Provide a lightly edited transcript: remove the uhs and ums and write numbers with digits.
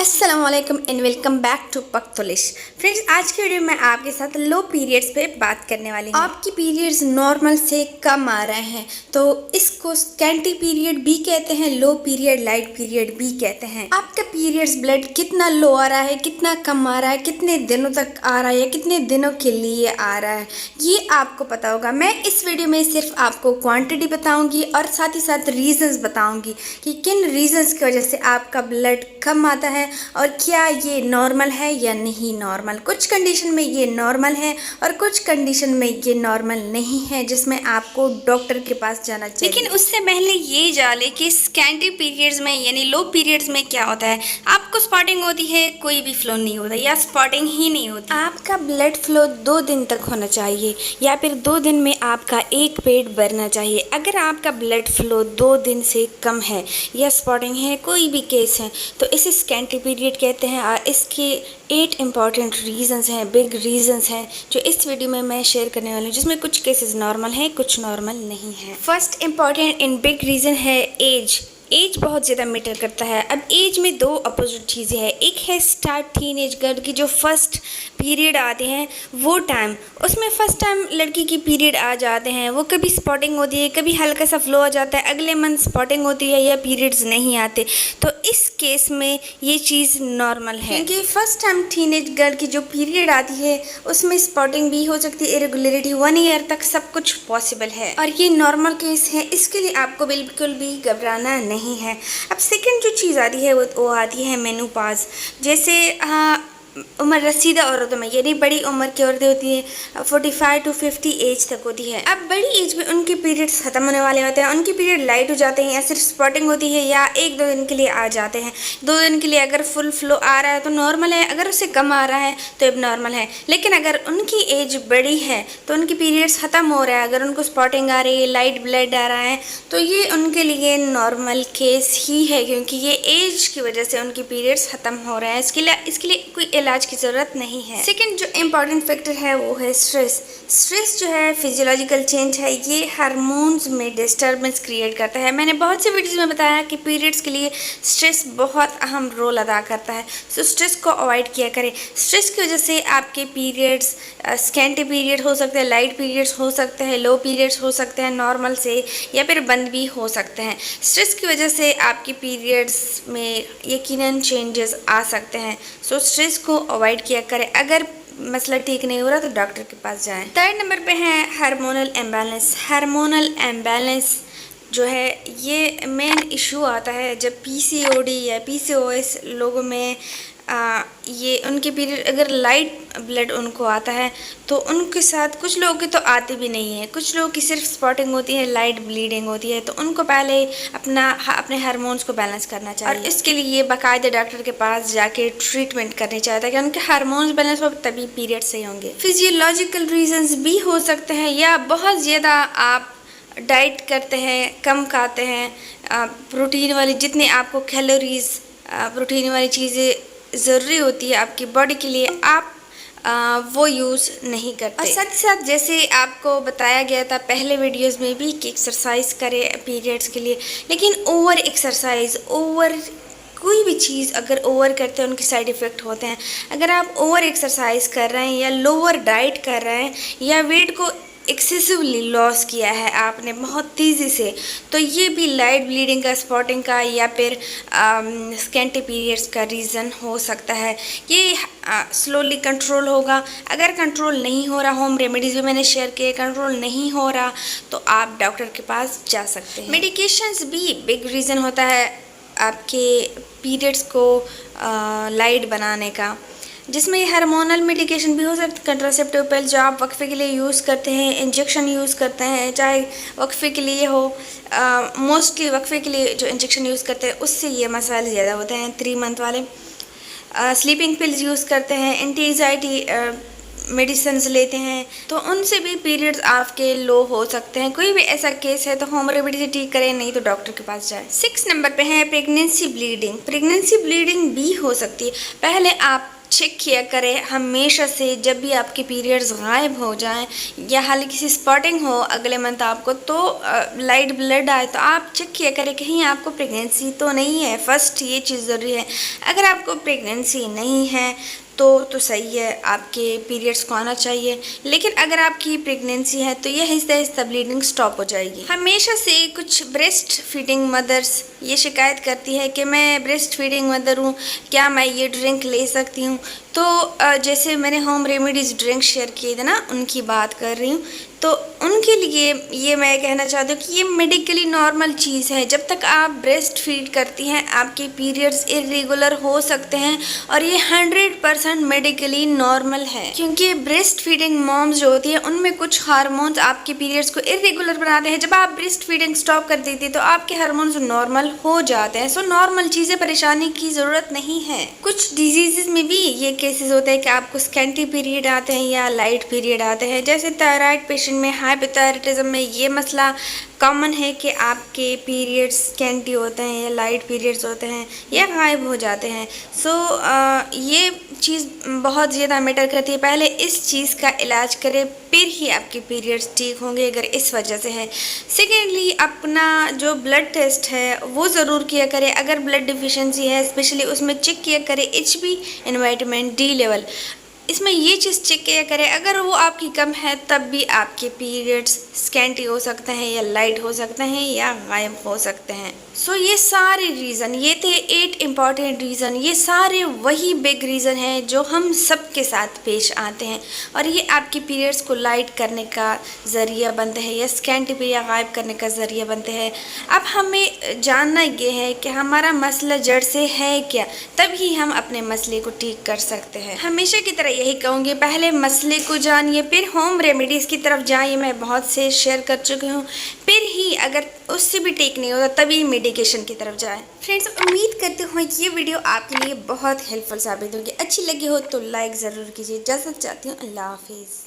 अस्सलाम वालेकुम and welcome back to Pakhtulish. Friends, आज की वीडियो में आपके साथ लो पीरियड्स पे बात करने वाली हूँ। आपकी पीरियड्स नॉर्मल से कम आ रहे हैं तो इसको स्कैंटी पीरियड भी कहते हैं, लो पीरियड, लाइट पीरियड भी कहते हैं। आपका पीरियड्स ब्लड कितना लो आ रहा है, कितना कम आ रहा है, कितने दिनों तक आ रहा है या कितने दिनों के लिए आ रहा है, ये आपको पता होगा। मैं इस वीडियो में सिर्फ आपको क्वांटिटी बताऊंगी और साथ ही साथ रीजंस बताऊंगी कि किन रीजंस की वजह से आपका ब्लड कम आता है और क्या ये नॉर्मल है या नहीं नॉर्मल। कुछ कंडीशन में ये नॉर्मल है और कुछ कंडीशन में ये नॉर्मल नहीं है, जिसमें आपको डॉक्टर के पास जाना चाहिए। लेकिन उससे पहले ये जाने कि स्कैंटी पीरियड्स में यानी लो पीरियड्स में क्या होता है। आपको स्पॉटिंग होती है, कोई भी फ्लो नहीं होता या स्पॉटिंग ही नहीं होती। आपका ब्लड फ्लो 2 दिन तक होना चाहिए या फिर 2 दिन में आपका एक पेट भरना चाहिए। अगर आपका ब्लड फ्लो 2 दिन से कम है या स्पॉटिंग है, कोई भी केस है, तो इसे स्कैंटी पीरियड कहते हैं। और इसके 8 इंपॉर्टेंट रीजंस हैं, बिग रीजंस हैं, जो इस वीडियो में मैं शेयर करने वाली हूँ, जिसमें कुछ केसेस नॉर्मल हैं, कुछ नॉर्मल नहीं है। First important in big reason है एज। एज बहुत ज़्यादा मैटर करता है। अब एज में 2 अपोजिट चीज़ें हैं। एक है स्टार्ट टीनेज गर्ल की जो फर्स्ट पीरियड आते हैं, वो टाइम, उसमें फर्स्ट टाइम लड़की की पीरियड आ जाते हैं, वो कभी स्पॉटिंग होती है, कभी हल्का सा फ्लो आ जाता है, अगले मंथ स्पॉटिंग होती है या पीरियड्स नहीं आते। तो इस केस में ये चीज़ नॉर्मल है, क्योंकि फर्स्ट टाइम टीनेज गर्ल की जो पीरियड आती है उसमें स्पॉटिंग भी हो सकती है, इरेगुलरिटी 1 ईयर तक सब कुछ पॉसिबल है और ये नॉर्मल केस है। इसके लिए आपको बिल्कुल भी घबराना नहीं है। अब सेकंड जो चीज़ आती है वो आती है मेनोपॉज। जैसे उम्र रसीदा औरतों में, यानी बड़ी उम्र की औरतें होती हैं, 45 to 50 एज तक होती है। अब बड़ी एज में उनके पीरियड्स खत्म होने वाले होते हैं, उनके पीरियड लाइट हो जाते हैं या सिर्फ स्पॉटिंग होती है या 1-2 दिन के लिए आ जाते हैं। 2 दिन के लिए अगर फुल फ्लो आ रहा है तो नॉर्मल है, अगर उससे कम आ रहा है तो अब नॉर्मल है। लेकिन अगर उनकी एज बड़ी है तो उनके पीरियड्स ख़त्म हो रहा है, अगर उनको स्पॉटिंग आ रही है, लाइट ब्लड आ रहा है, तो ये उनके लिए नॉर्मल केस ही है, क्योंकि ये एज की वजह से उनके पीरियड्स ख़त्म हो रहे हैं। इसके लिए कोई इलाज की ज़रूरत नहीं है। सेकंड जो इम्पॉर्टेंट फैक्टर है वो है स्ट्रेस। स्ट्रेस जो है फिजियोलॉजिकल चेंज है, ये हार्मोन्स में डिस्टर्बेंस क्रिएट करता है। मैंने बहुत सी वीडियोज़ में बताया कि पीरियड्स के लिए स्ट्रेस बहुत अहम रोल अदा करता है, सो स्ट्रेस को अवॉइड किया करें। स्ट्रेस की वजह से आपके पीरियड्स स्कैंटी पीरियड हो सकते हैं, लाइट पीरियड्स हो सकते हैं, लो पीरियड्स हो सकते हैं नॉर्मल से, या फिर बंद भी हो सकते हैं। स्ट्रेस की वजह से आपकी पीरियड्स में यकीनन चेंजेस आ सकते हैं, सो स्ट्रेस को अवॉइड किया करें। अगर मसला ठीक नहीं हो रहा तो डॉक्टर के पास जाएं। थर्ड नंबर पे है हार्मोनल इम्बैलेंस। हार्मोनल इम्बैलेंस जो है ये मेन इशू आता है जब पीसीओडी या पीसीओएस लोगों में ये उनके पीरियड अगर लाइट ब्लड उनको आता है तो उनके साथ कुछ लोगों की तो आती भी नहीं है, कुछ लोगों की सिर्फ स्पॉटिंग होती है, लाइट ब्लीडिंग होती है। तो उनको पहले अपने हार्मोन्स को बैलेंस करना चाहिए और इसके लिए बाकायदा डॉक्टर के पास जाके ट्रीटमेंट करनी चाहिए ताकि उनके हार्मोन्स बैलेंस हो, तभी पीरियड सही होंगे। फिजियोलॉजिकल रीजंस भी हो सकते हैं, या बहुत ज़्यादा आप डाइट करते हैं, कम खाते हैं, प्रोटीन वाली जितनी आपको कैलोरीज प्रोटीन वाली चीज़ें ज़रूरी होती है आपकी बॉडी के लिए, आप वो यूज़ नहीं करते। और साथ ही साथ जैसे आपको बताया गया था पहले वीडियोस में भी कि एक्सरसाइज करें पीरियड्स के लिए, लेकिन ओवर एक्सरसाइज, कोई भी चीज़ अगर ओवर करते हैं उनके साइड इफ़ेक्ट होते हैं। अगर आप ओवर एक्सरसाइज कर रहे हैं या लोअर डाइट कर रहे हैं या वेट को एक्सेसिवली लॉस किया है आपने बहुत तेज़ी से, तो ये भी लाइट ब्लीडिंग का, स्पॉटिंग का या फिर स्कैंटी पीरियड्स का रीज़न हो सकता है। ये स्लोली कंट्रोल होगा। अगर कंट्रोल नहीं हो रहा, होम रेमेडीज़ भी मैंने शेयर किए, कंट्रोल नहीं हो रहा तो आप डॉक्टर के पास जा सकते हैं। मेडिकेशंस भी बिग रीज़न होता है आपके पीरियड्स को लाइट बनाने का, जिसमें हार्मोनल मेडिकेशन भी हो सकता है। कंट्रासेप्टिव पिल जो आप वक्फे के लिए यूज़ करते हैं, इंजेक्शन यूज़ करते हैं, चाहे वक्फे के लिए हो, मोस्टली वक्फे के लिए जो इंजेक्शन यूज़ करते हैं उससे ये मसाइल ज़्यादा होते हैं। 3 मंथ वाले स्लीपिंग पिल्स यूज़ करते हैं, एंटी एंजाइटी मेडिसिन लेते हैं, तो उनसे भी पीरियड्स आपके लो हो सकते हैं। कोई भी ऐसा केस है तो होम रेमेडी से ठीक करें, नहीं तो डॉक्टर के पास जाए। 6 नंबर पे है प्रेगनेंसी ब्लीडिंग। प्रेगनेंसी ब्लीडिंग भी हो सकती है। पहले आप चेक किया करें हमेशा से, जब भी आपके पीरियड्स गायब हो जाएं या हाल किसी स्पॉटिंग हो अगले मंथ आपको, तो लाइट ब्लड आए, तो आप चेक किया करें कहीं आपको प्रेगनेंसी तो नहीं है। फर्स्ट ये चीज़ ज़रूरी है। अगर आपको प्रेगनेंसी नहीं है तो सही है, आपके पीरियड्स को आना चाहिए। लेकिन अगर आपकी प्रेगनेंसी है तो ये आहिस्ता ब्लीडिंग स्टॉप हो जाएगी। हमेशा से कुछ ब्रेस्ट फीडिंग मदर्स ये शिकायत करती है कि मैं ब्रेस्ट फीडिंग मदर हूँ, क्या मैं ये ड्रिंक ले सकती हूँ। तो जैसे मैंने होम रेमेडीज़ ड्रिंक शेयर किए थे ना, उनकी बात कर रही हूँ। तो उनके लिए ये मैं कहना चाहती हूँ कि ये मेडिकली नॉर्मल चीज़ है। जब तक आप ब्रेस्ट फीड करती हैं आपके पीरियड्स इरेगुलर हो सकते हैं और ये 100% मेडिकली नॉर्मल है, क्योंकि ब्रेस्ट फीडिंग मॉम्स जो होती है उनमें कुछ हार्मोन्स आपके पीरियड्स को इरेगुलर बनाते हैं। जब आप ब्रेस्ट फीडिंग स्टॉप कर देती है तो आपके हार्मोन्स नॉर्मल हो जाते हैं। सो नॉर्मल चीज़ें, परेशानी की ज़रूरत नहीं है। कुछ डिजीज़ में भी ये केसेस होते हैं कि आपको स्कैंटी पीरियड आते हैं या लाइट पीरियड आते हैं। जैसे थायराइड पेशेंट में, हाइपोथायराइडिज्म में ये मसला कॉमन है कि आपके पीरियड्स स्कैंटी होते हैं या लाइट पीरियड्स होते हैं या गायब हो जाते हैं। सो ये चीज़ बहुत ज़्यादा मैटर करती है। पहले इस चीज़ का इलाज करें, फिर ही आपके पीरियड्स ठीक होंगे अगर इस वजह से है। सेकेंडली, अपना जो ब्लड टेस्ट है वो ज़रूर किया करें। अगर ब्लड डिफिशिएंसी है स्पेशली, उसमें चेक किया करें HB and vitamin D level. इसमें ये चीज़ चेक किया करें, अगर वो आपकी कम है तब भी आपके पीरियड्स स्कैंटी हो सकते हैं या लाइट हो सकते हैं या गायब हो सकते हैं। सो ये सारे रीज़न, ये थे 8 इम्पॉर्टेंट रीज़न। ये सारे वही बिग रीज़न हैं जो हम सब के साथ पेश आते हैं और ये आपके पीरियड्स को लाइट करने का ज़रिया बनते हैं या स्कैंटी पीरियड गायब करने का ज़रिया बनते हैं। अब हमें जानना ये है कि हमारा मसला जड़ से है क्या, तभी हम अपने मसले को ठीक कर सकते हैं। हमेशा की तरह यही कहूँगी, पहले मसले को जानिए, फिर होम रेमेडीज़ की तरफ जाइए। मैं बहुत से शेयर कर चुकी हूँ। फिर ही अगर उससे भी ठीक नहीं होता तभी मेडिकेशन की तरफ जाएं। फ्रेंड्स, उम्मीद करती हूँ ये वीडियो आपके लिए बहुत हेल्पफुल साबित होगी। अच्छी लगी हो तो लाइक ज़रूर कीजिए। इजाज़त चाहती हूँ। अल्लाह हाफिज़।